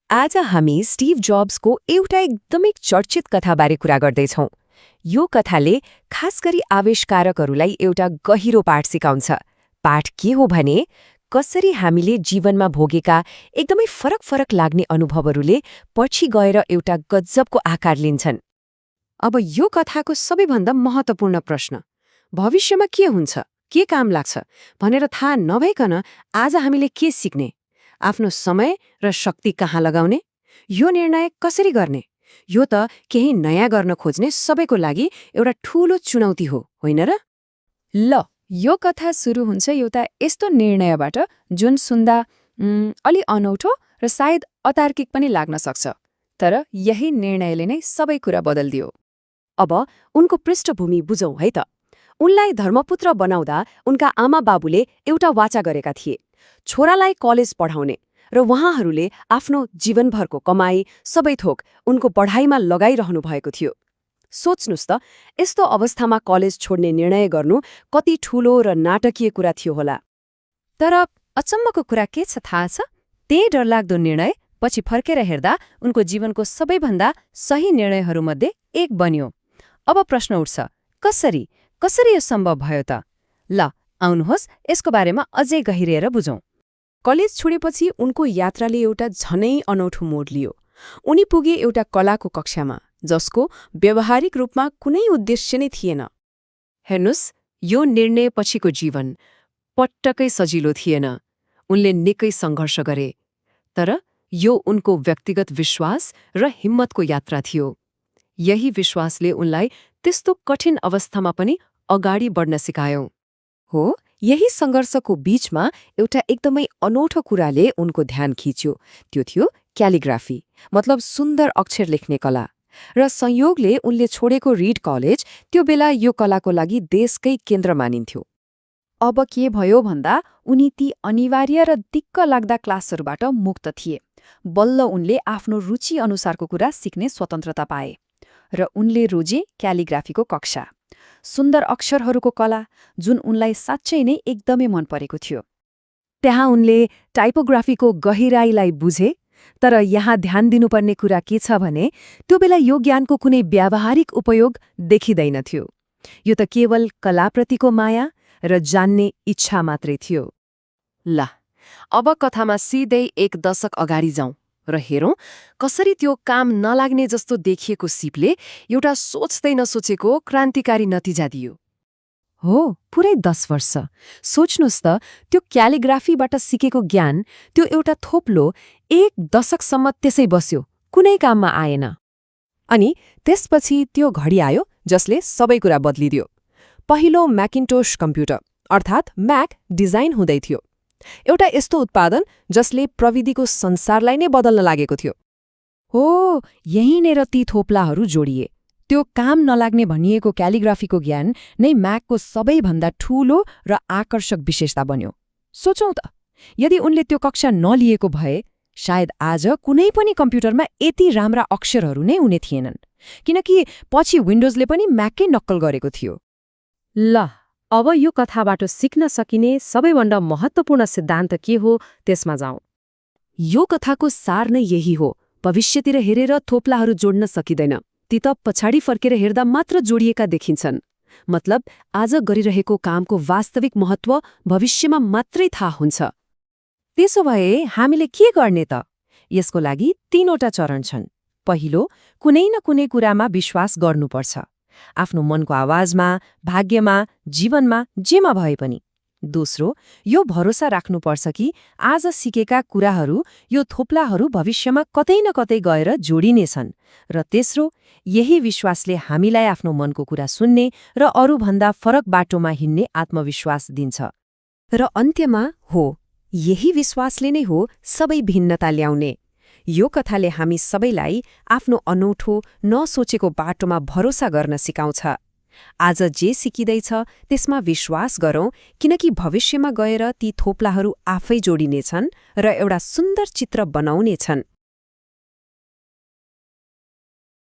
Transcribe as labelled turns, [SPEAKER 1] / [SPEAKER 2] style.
[SPEAKER 1] आज हामी स्टिभ जब्सको एउटा एकदमै चर्चित कथाबारे कुरा गर्दैछौँ। यो कथाले खास गरी आविष्कारकहरूलाई एउटा गहिरो पाठ सिकाउँछ। पाठ के हो भने कसरी हामीले जीवनमा भोगेका एकदमै फरक फरक लाग्ने अनुभवहरूले पछि गएर एउटा गजबको आकार लिन्छन्।
[SPEAKER 2] अब यो कथाको सबैभन्दा महत्त्वपूर्ण प्रश्न, भविष्यमा के हुन्छ, के काम लाग्छ भनेर थाहा नभइकन आज हामीले के सिक्ने, आफ्नो समय र शक्ति कहाँ लगाउने, यो निर्णय कसरी गर्ने, यो त केही नयाँ गर्न खोज्ने सबैको लागि एउटा ठूलो चुनौती हो, होइन र?
[SPEAKER 3] ल, यो कथा सुरु हुन्छ एउटा यस्तो निर्णयबाट जुन सुन्दा अलि अनौठो र सायद अतार्किक पनि लाग्न सक्छ, तर यही निर्णयले नै सबै कुरा बदल्दियो।
[SPEAKER 2] अब उनको पृष्ठभूमि बुझौँ है त। उनलाई धर्मपुत्र बनाउँदा उनका आमा बाबुले एउटा वाचा गरेका थिए, छोरालाई कलेज पढाउने, र उहाँहरूले आफ्नो जीवनभरको कमाई सबै थोक उनको पढाइमा लगाइरहनु भएको थियो। सोच्नुस् त, यस्तो अवस्थामा कलेज छोड्ने निर्णय गर्नु कति ठूलो र नाटकीय कुरा थियो होला।
[SPEAKER 3] तर अचम्मको कुरा के छ थाहा छ? त्यही डरलाग्दो निर्णय पछि फर्केर हेर्दा उनको जीवनको सबैभन्दा सही निर्णयहरूमध्ये एक बन्यो। अब प्रश्न उठ्छ, कसरी यो सम्भव भयो त? ल, आउनुहोस् यसको बारेमा अझै गहिरिएर बुझौँ।
[SPEAKER 2] कलेज छोडेपछि उनको यात्राले एउटा झनै अनौठो मोड लियो। उनी पुगे एउटा कलाको कक्षामा जसको व्यावहारिक रूपमा कुनै उद्देश्य नै थिएन। हेर्नुस्, यो निर्णय पछिको जीवन पटक्कै सजिलो थिएन। उनले निकै सङ्घर्ष गरे, तर यो उनको व्यक्तिगत विश्वास र हिम्मतको यात्रा थियो। यही विश्वासले उनलाई त्यस्तो कठिन अवस्थामा पनि अगाडि बढ्न सिकायो।
[SPEAKER 1] हो, यही सङ्घर्षको बीचमा एउटा एकदमै अनौठो कुराले उनको ध्यान खिच्यो। त्यो थियो क्यालिग्राफी, मतलब सुन्दर अक्षर लेख्ने कला। र संयोगले उनले छोडेको रिड कलेज त्यो बेला यो कलाको लागि देशकै केन्द्र मानिन्थ्यो।
[SPEAKER 3] अब के भयो भन्दा उनी ती अनिवार्य र दिक्क लाग्दा क्लासहरूबाट मुक्त थिए। बल्ल उनले आफ्नो रुचि अनुसारको कुरा सिक्ने स्वतन्त्रता पाए र उनले रोजे क्यालिग्राफीको कक्षा, सुन्दर अक्षरहरूको कला, जुन उनलाई साँच्चै नै एकदमै मन परेको थियो।
[SPEAKER 1] त्यहाँ उनले टाइपोग्राफीको गहिराईलाई बुझे, तर यहाँ ध्यान दिनुपर्ने कुरा के छ भने त्यो बेला यो ज्ञानको कुनै व्यावहारिक उपयोग देखिँदैनथ्यो। यो त केवल कलाप्रतिको माया र जान्ने इच्छा मात्रै थियो।
[SPEAKER 2] ल, अब कथामा सिधै एक दशक अगाडि जाउँ र हेरौँ कसरी त्यो काम नलाग्ने जस्तो देखिएको सिपले एउटा सोच्दै नसोचेको क्रान्तिकारी नतिजा दियो।
[SPEAKER 1] हो, पुरै 10 वर्ष। सोच्नुस् त, त्यो क्यालिग्राफीबाट सिकेको ज्ञान, त्यो एउटा थोप्लो 1 दशकसम्म त्यसै बस्यो, कुनै काममा आएन। अनि त्यसपछि त्यो घडी आयो जसले सबै कुरा बदलिदियो। पहिलो म्याकिन्टोश कम्प्युटर, अर्थात् म्याक, डिजाइन हुँदै थियो। एउटा यस्तो उत्पादन जसले प्रविधिको संसारलाई नै बदल्न लागेको थियो। हो, यहीँनेर ती थोप्लाहरू जोडिए। त्यो काम नलाग्ने भनिएको क्यालिग्राफीको ज्ञान नै म्याकको सबैभन्दा ठूलो र आकर्षक विशेषता बन्यो। सोचौँ त, यदि उनले त्यो कक्षा नलिएको भए सायद आज कुनै पनि कम्प्युटरमा यति राम्रा अक्षरहरू नै हुने थिएनन्, किनकि पछि विन्डोजले पनि म्याककै नक्कल गरेको थियो।
[SPEAKER 2] ल, अब यो कथाबाट सिक्न सकिने सबैभन्दा महत्त्वपूर्ण सिद्धान्त के हो त्यसमा जाउँ। यो कथाको सार नै यही हो, भविष्यतिर हेरेर थोप्लाहरू जोड्न सकिँदैन। ती त पछाडि फर्केर हेर्दा मात्र जोडिएका देखिन्छन्। मतलब आज गरिरहेको कामको वास्तविक महत्त्व भविष्यमा मात्रै थाहा हुन्छ।
[SPEAKER 1] त्यसो भए हामीले के गर्ने त? यसको लागि 3वटा चरण छन्। पहिलो, कुनै न कुनै कुरामा विश्वास गर्नुपर्छ, आफ्नो मनको आवाजमा, भाग्यमा, जीवनमा, जेमा भए पनि। दोस्रो, यो भरोसा राख्नुपर्छ कि आज सिकेका कुराहरू, यो थोप्लाहरू भविष्यमा कतै न कतै गएर जोडिनेछन्। र तेस्रो, यही विश्वासले हामीलाई आफ्नो मनको कुरा सुन्ने र अरूभन्दा फरक बाटोमा हिँड्ने आत्मविश्वास दिन्छ। र अन्त्यमा, हो, यही विश्वासले नै हो सबै भिन्नता ल्याउने। यो कथाले हामी सबैलाई आफ्नो अनौठो, नसोचेको बाटोमा भरोसा गर्न सिकाउँछ। आज जे सिकिँदैछ त्यसमा विश्वास गरौँ, किनकि भविष्यमा गएर ती थोप्लाहरू आफै जोडिनेछन् र एउटा सुन्दर चित्र बनाउनेछन्।